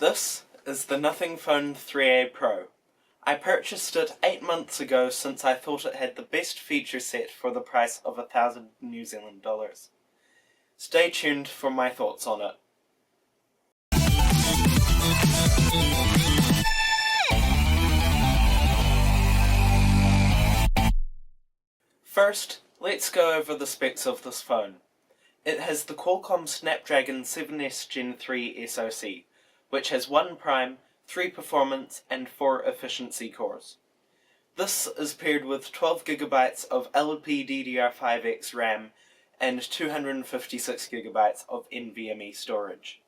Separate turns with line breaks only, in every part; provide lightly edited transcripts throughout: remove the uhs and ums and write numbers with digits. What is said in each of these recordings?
This is the Nothing Phone 3A Pro. I purchased it 8 months ago since I thought it had the best feature set for the price of $1,000 New Zealand dollars. Stay tuned for my thoughts on it. First, let's go over the specs of this phone. It has the Qualcomm Snapdragon 7S Gen 3 SoC, which has 1 prime, 3 performance and 4 efficiency cores. This is paired with 12GB of LPDDR5X RAM and 256GB of NVMe storage.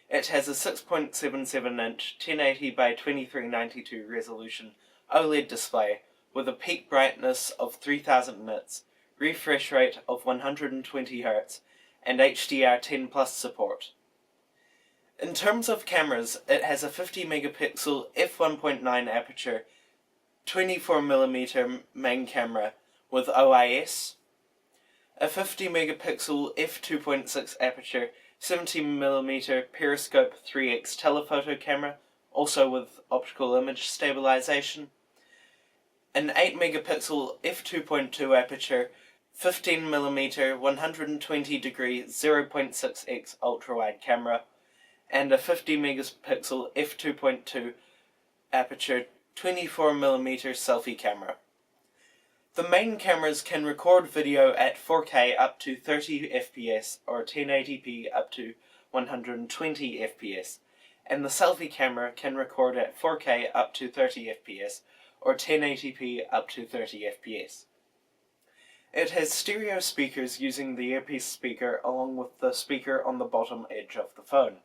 It has a 6.77-inch 1080 by 2392 resolution OLED display with a peak brightness of 3000 nits, refresh rate of 120Hz, and HDR10+ support. In terms of cameras, it has a 50MP f1.9 aperture, 24mm main camera with OIS, a 50MP f2.6 aperture, 70mm periscope 3x telephoto camera, also with optical image stabilization, an 8MP f2.2 aperture, 15mm 120° 0.6x ultrawide camera, and a 50MP f2.2 aperture 24mm selfie camera. The main cameras can record video at 4K up to 30fps or 1080p up to 120fps, and the selfie camera can record at 4K up to 30fps or 1080p up to 30fps. It has stereo speakers using the earpiece speaker along with the speaker on the bottom edge of the phone.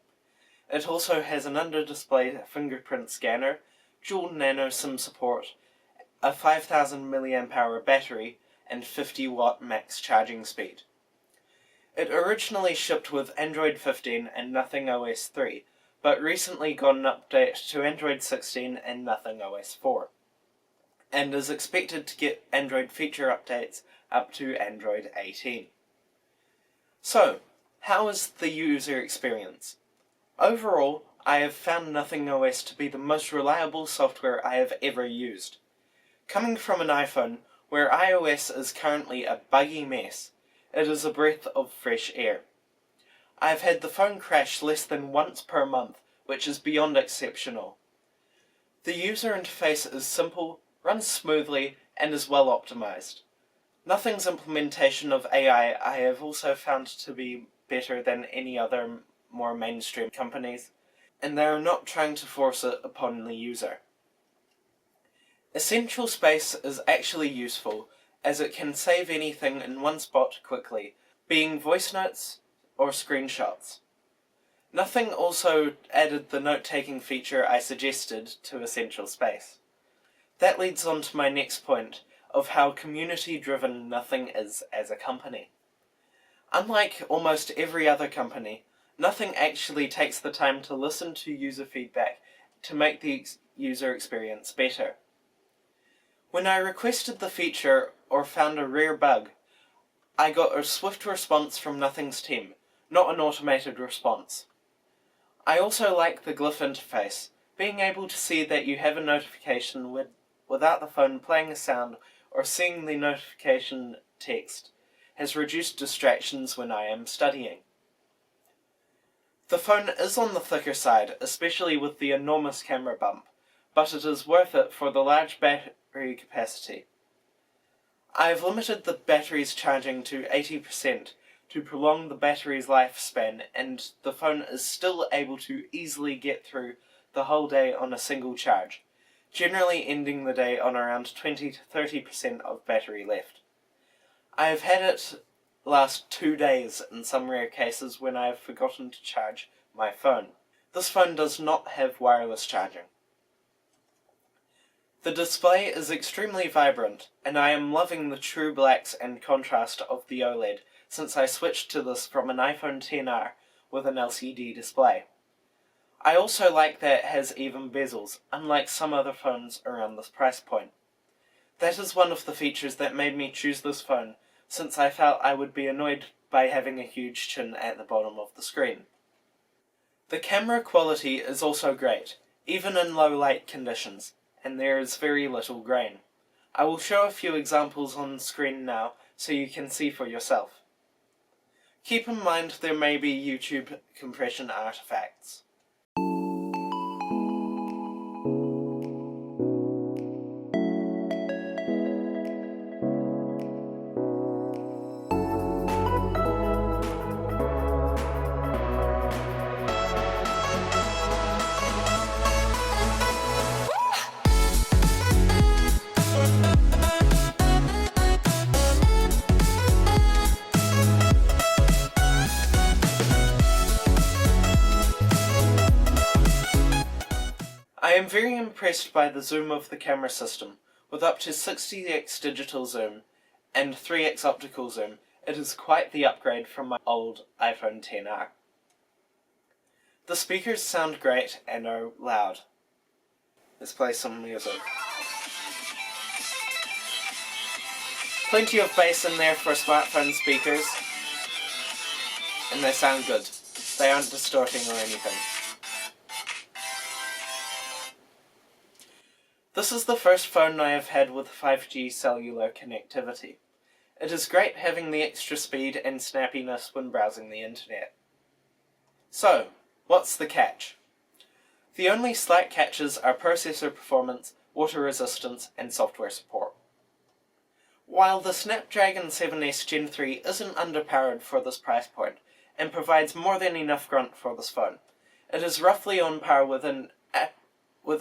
It also has an under-display fingerprint scanner, dual nano SIM support, a 5000 mAh battery, and 50W max charging speed. It originally shipped with Android 15 and Nothing OS 3, but recently got an update to Android 16 and Nothing OS 4, and is expected to get Android feature updates up to Android 18. So, how is the user experience? Overall, I have found Nothing OS to be the most reliable software I have ever used. Coming from an iPhone, where iOS is currently a buggy mess, it is a breath of fresh air. I have had the phone crash less than once per month, which is beyond exceptional. The user interface is simple, runs smoothly, and is well optimized. Nothing's implementation of AI I have also found to be better than any other more mainstream companies, and they are not trying to force it upon the user. Essential Space is actually useful, as it can save anything in one spot quickly, being voice notes or screenshots. Nothing also added the note-taking feature I suggested to Essential Space. That leads on to my next point of how community-driven Nothing is as a company. Unlike almost every other company, Nothing actually takes the time to listen to user feedback to make the user experience better. When I requested the feature or found a rare bug, I got a swift response from Nothing's team, not an automated response. I also like the glyph interface, being able to see that you have a notification without the phone playing a sound or seeing the notification text has reduced distractions when I am studying. The phone is on the thicker side, especially with the enormous camera bump, but it is worth it for the large battery capacity. I have limited the battery's charging to 80% to prolong the battery's lifespan, and the phone is still able to easily get through the whole day on a single charge, generally ending the day on around 20 to 30% of battery left. I have had it last 2 days in some rare cases when I have forgotten to charge my phone. This phone does not have wireless charging. The display is extremely vibrant, and I am loving the true blacks and contrast of the OLED since I switched to this from an iPhone XR with an LCD display. I also like that it has even bezels, unlike some other phones around this price point. That is one of the features that made me choose this phone, since I felt I would be annoyed by having a huge chin at the bottom of the screen. The camera quality is also great, even in low light conditions, and there is very little grain. I will show a few examples on screen now so you can see for yourself. Keep in mind there may be YouTube compression artifacts. I am very impressed by the zoom of the camera system. With up to 60x digital zoom and 3x optical zoom, it is quite the upgrade from my old iPhone XR. The speakers sound great and are loud. Let's play some music. Plenty of bass in there for smartphone speakers, and they sound good. They aren't distorting or anything. This is the first phone I have had with 5G cellular connectivity. It is great having the extra speed and snappiness when browsing the internet. So, what's the catch? The only slight catches are processor performance, water resistance, and software support. While the Snapdragon 7S Gen 3 isn't underpowered for this price point, and provides more than enough grunt for this phone, it is roughly on par with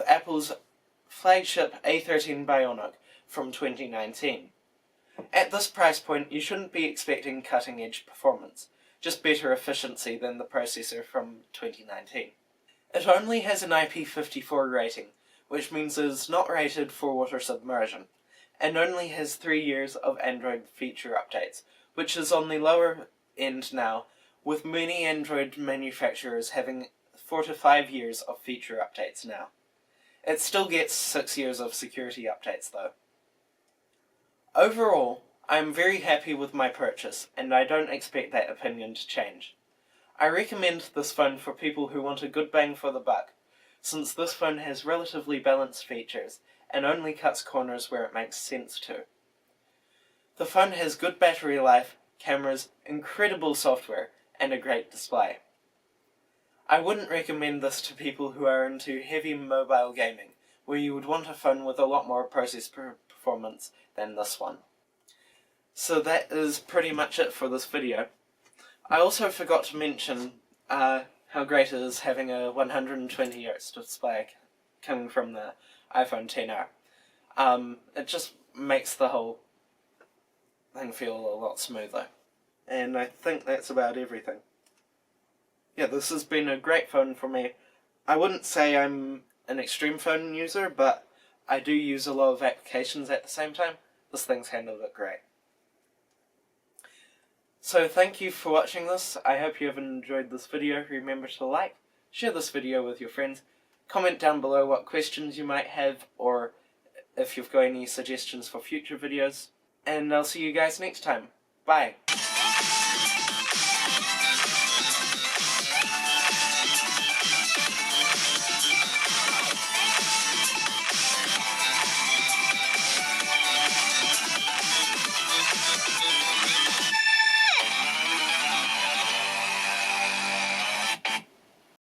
Apple's flagship A13 Bionic from 2019. At this price point, you shouldn't be expecting cutting-edge performance, just better efficiency than the processor from 2019. It only has an IP54 rating, which means it is not rated for water submersion, and only has 3 years of Android feature updates, which is on the lower end now, with many Android manufacturers having 4 to 5 years of feature updates now. It still gets 6 years of security updates though. Overall, I am very happy with my purchase, and I don't expect that opinion to change. I recommend this phone for people who want a good bang for the buck, since this phone has relatively balanced features, and only cuts corners where it makes sense to. The phone has good battery life, cameras, incredible software, and a great display. I wouldn't recommend this to people who are into heavy mobile gaming, where you would want a phone with a lot more processor performance than this one. So that is pretty much it for this video. I also forgot to mention how great it is having a 120Hz display coming from the iPhone XR. It just makes the whole thing feel a lot smoother. And I think that's about everything. Yeah, this has been a great phone for me. I wouldn't say I'm an extreme phone user, but I do use a lot of applications at the same time. This thing's handled it great. So thank you for watching this. I hope you have enjoyed this video. Remember to like, share this video with your friends, comment down below what questions you might have, or if you've got any suggestions for future videos, and I'll see you guys next time. Bye!